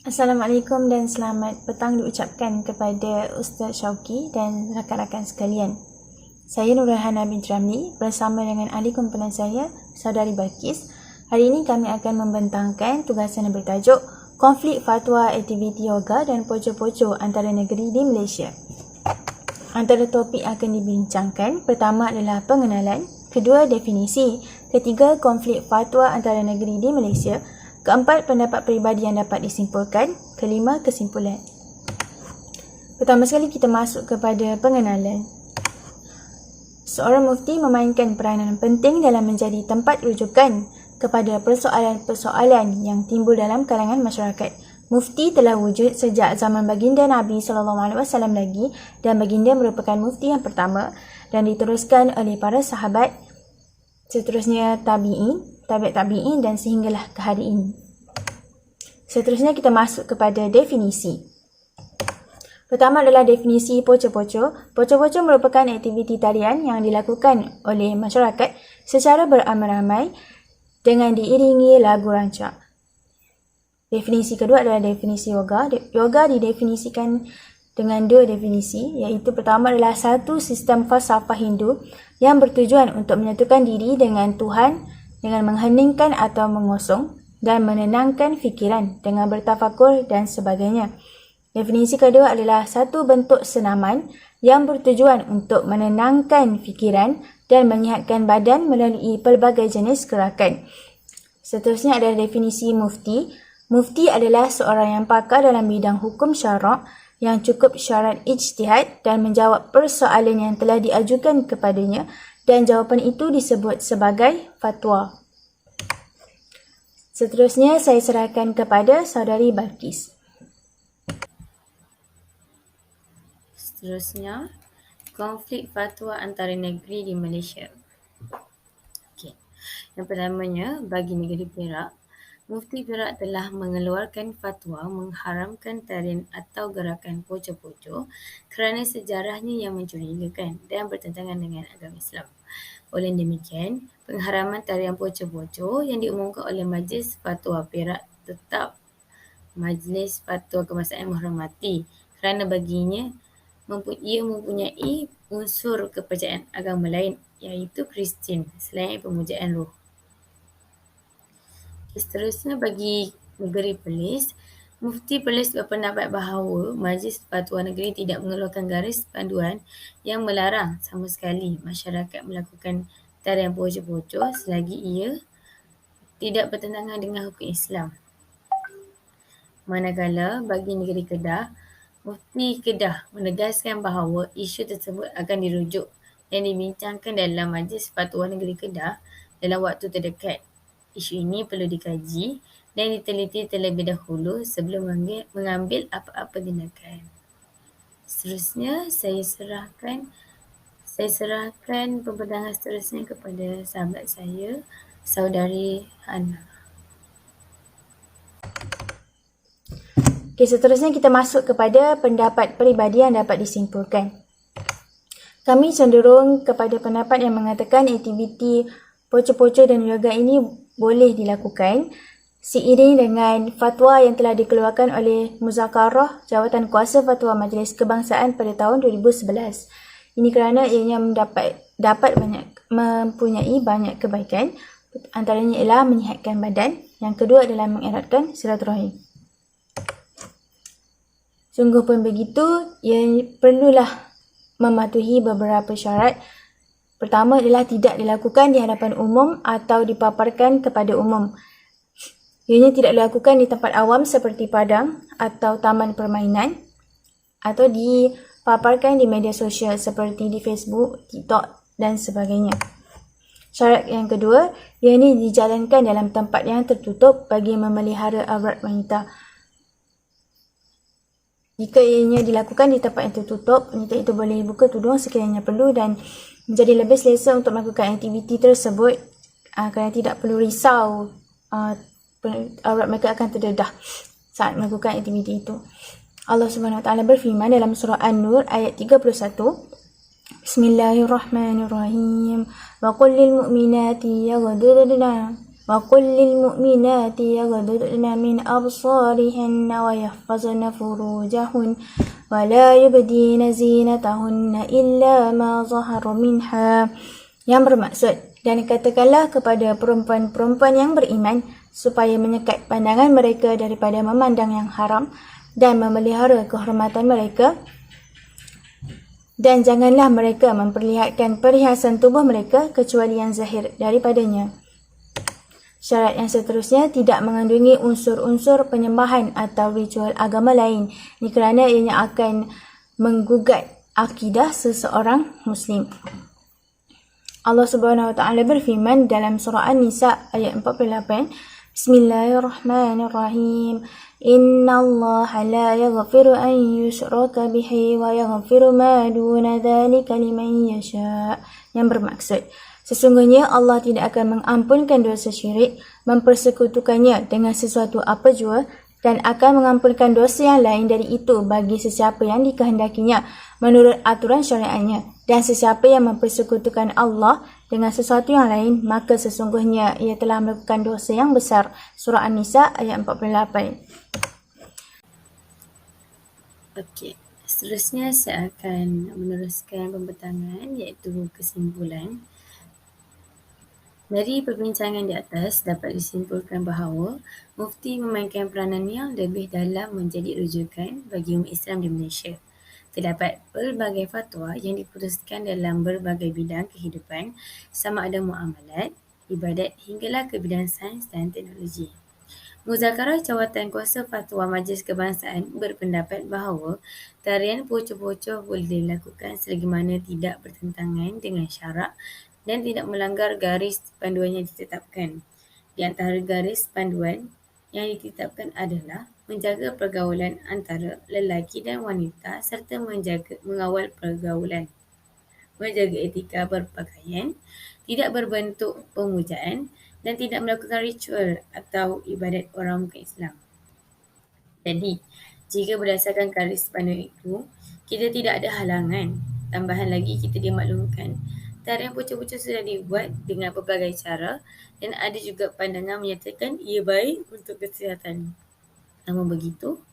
Assalamualaikum dan selamat petang diucapkan kepada Ustaz Syauqi dan rakan-rakan sekalian. Saya Nurhana binti Ramli bersama dengan ahli kumpulan saya, Saudari Balkis. Hari ini kami akan membentangkan tugasan yang bertajuk Konflik Fatwa Aktiviti Yoga dan Poco-Poco Antara Negeri di Malaysia. Antara topik yang akan dibincangkan, pertama adalah pengenalan, kedua definisi, ketiga konflik fatwa antara negeri di Malaysia, keempat, pendapat peribadi yang dapat disimpulkan. Kelima, kesimpulan. Pertama sekali kita masuk kepada pengenalan. Seorang mufti memainkan peranan penting dalam menjadi tempat rujukan kepada persoalan-persoalan yang timbul dalam kalangan masyarakat. Mufti telah wujud sejak zaman baginda Nabi SAW lagi, dan baginda merupakan mufti yang pertama dan diteruskan oleh para sahabat, seterusnya tabi'in, tabi'in dan sehinggalah ke hari ini. Seterusnya kita masuk kepada definisi. Pertama adalah definisi poco-poco. Poco-poco merupakan aktiviti tarian yang dilakukan oleh masyarakat secara beramai-ramai dengan diiringi lagu rancak. Definisi kedua adalah definisi yoga. Yoga didefinisikan dengan dua definisi, iaitu pertama adalah satu sistem falsafah Hindu yang bertujuan untuk menyatukan diri dengan Tuhan dengan mengheningkan atau mengosong dan menenangkan fikiran dengan bertafakur dan sebagainya. Definisi kedua adalah satu bentuk senaman yang bertujuan untuk menenangkan fikiran dan menyihatkan badan melalui pelbagai jenis gerakan. Seterusnya adalah definisi mufti. Mufti adalah seorang yang pakar dalam bidang hukum syarak yang cukup syarat ijtihad dan menjawab persoalan yang telah diajukan kepadanya, dan jawapan itu disebut sebagai fatwa. Seterusnya saya serahkan kepada Saudari Balkis. Seterusnya, konflik fatwa antara negeri di Malaysia. Okey. Yang pertamanya, bagi negeri Perak, Mufti Perak telah mengeluarkan fatwa mengharamkan tarian atau gerakan poco-poco kerana sejarahnya yang mencurigakan dan bertentangan dengan agama Islam. Oleh demikian, pengharaman tarian poco-poco yang diumumkan oleh Majlis Fatwa Perak Tetap Majlis Fatwa Kebangsaan menghormati kerana baginya ia mempunyai unsur kepercayaan agama lain, iaitu Kristian, selain pemujaan roh. Seterusnya, bagi negeri Perlis, Mufti Perlis berpendapat bahawa Majlis Fatwa Negeri tidak mengeluarkan garis panduan yang melarang sama sekali masyarakat melakukan tarian poco-poco selagi ia tidak bertentangan dengan hukum Islam. Manakala bagi negeri Kedah, Mufti Kedah menegaskan bahawa isu tersebut akan dirujuk dan dibincangkan dalam Majlis Fatwa Negeri Kedah dalam waktu terdekat. Isu ini perlu dikaji dan diteliti terlebih dahulu sebelum mengambil apa-apa tindakan. Seterusnya, saya serahkan pembentangan seterusnya kepada sahabat saya, Saudari Hana. Seterusnya kita masuk kepada pendapat peribadi yang dapat disimpulkan. Kami cenderung kepada pendapat yang mengatakan aktiviti poco-poco dan yoga ini boleh dilakukan seiring dengan fatwa yang telah dikeluarkan oleh Muzakarah Jawatan Kuasa Fatwa Majlis Kebangsaan pada tahun 2011. Ini kerana ianya mempunyai banyak kebaikan, antaranya ialah menyihatkan badan, yang kedua adalah mengeratkan silaturahim. Sungguh pun begitu, ia perlulah mematuhi beberapa syarat. Pertama adalah tidak dilakukan di hadapan umum atau dipaparkan kepada umum. Ianya tidak dilakukan di tempat awam seperti padang atau taman permainan, atau dipaparkan di media sosial seperti di Facebook, TikTok dan sebagainya. Syarat yang kedua, ianya dijalankan dalam tempat yang tertutup bagi memelihara aurat wanita. Jika ianya dilakukan di tempat yang tertutup, wanita itu boleh buka tudung sekiranya perlu dan menjadi lebih selesa untuk melakukan aktiviti tersebut kerana tidak perlu risau aurat mereka akan terdedah saat melakukan aktiviti itu. Allah Subhanahu Wa Taala berfirman dalam surah An-Nur ayat 31, Bismillahirrahmanirrahim. Wa qul lil mu'minati yaghdudna وقل للمؤمنات يغضضن من أبصارهن ويحفظن فروجهن ولا يبدين زينتهن إلا ما ظهر منها. Yang bermaksud, dan katakanlah kepada perempuan-perempuan yang beriman supaya menyekat pandangan mereka daripada memandang yang haram dan memelihara kehormatan mereka, dan janganlah mereka memperlihatkan perhiasan tubuh mereka kecuali yang zahir daripadanya. Syarat yang seterusnya tidak mengandungi unsur-unsur penyembahan atau ritual agama lain. Ini kerana ianya akan menggugat akidah seseorang Muslim. Allah Subhanahu Wa Taala berfirman dalam surah An-Nisa ayat 48, Bismillahirrahmanirrahim. Inna Allah la yaghfiru an yushraka bihi wa yaghfiru ma duna dhalika liman yasha. Yang bermaksud, sesungguhnya Allah tidak akan mengampunkan dosa syirik, mempersekutukannya dengan sesuatu apa jua, dan akan mengampunkan dosa yang lain dari itu bagi sesiapa yang dikehendakinya menurut aturan syariatnya. Dan sesiapa yang mempersekutukan Allah dengan sesuatu yang lain, maka sesungguhnya ia telah melakukan dosa yang besar. Surah An-Nisa ayat 48. Okey, seterusnya saya akan meneruskan pembentangan iaitu kesimpulan. Dari perbincangan di atas dapat disimpulkan bahawa Mufti memainkan peranan yang lebih dalam menjadi rujukan bagi umat Islam di Malaysia. Terdapat pelbagai fatwa yang diputuskan dalam berbagai bidang kehidupan, sama ada muamalat, ibadat hinggalah ke bidang sains dan teknologi. Muzakarah Jawatan Kuasa Fatwa Majlis Kebangsaan berpendapat bahawa tarian pocoh-pocoh boleh dilakukan selagi mana tidak bertentangan dengan syarak dan tidak melanggar garis panduan yang ditetapkan. Di antara garis panduan yang ditetapkan adalah menjaga pergaulan antara lelaki dan wanita serta mengawal pergaulan, menjaga etika berpakaian, tidak berbentuk pemujaan dan tidak melakukan ritual atau ibadat orang bukan Islam. Jadi, jika berdasarkan garis panduan itu, kita tidak ada halangan. Tambahan lagi, kita dimaklumkan tarian pocoh-pocoh sudah dibuat dengan pelbagai cara dan ada juga pandangan menyatakan ia baik untuk kesihatan. Namun begitu,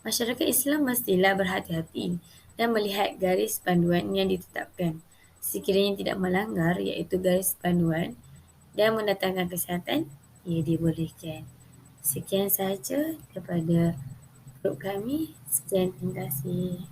masyarakat Islam mestilah berhati-hati dan melihat garis panduan yang ditetapkan. Sekiranya tidak melanggar iaitu garis panduan dan mendatangkan kesihatan, ia dibolehkan. Sekian sahaja daripada grup kami. Sekian, terima kasih.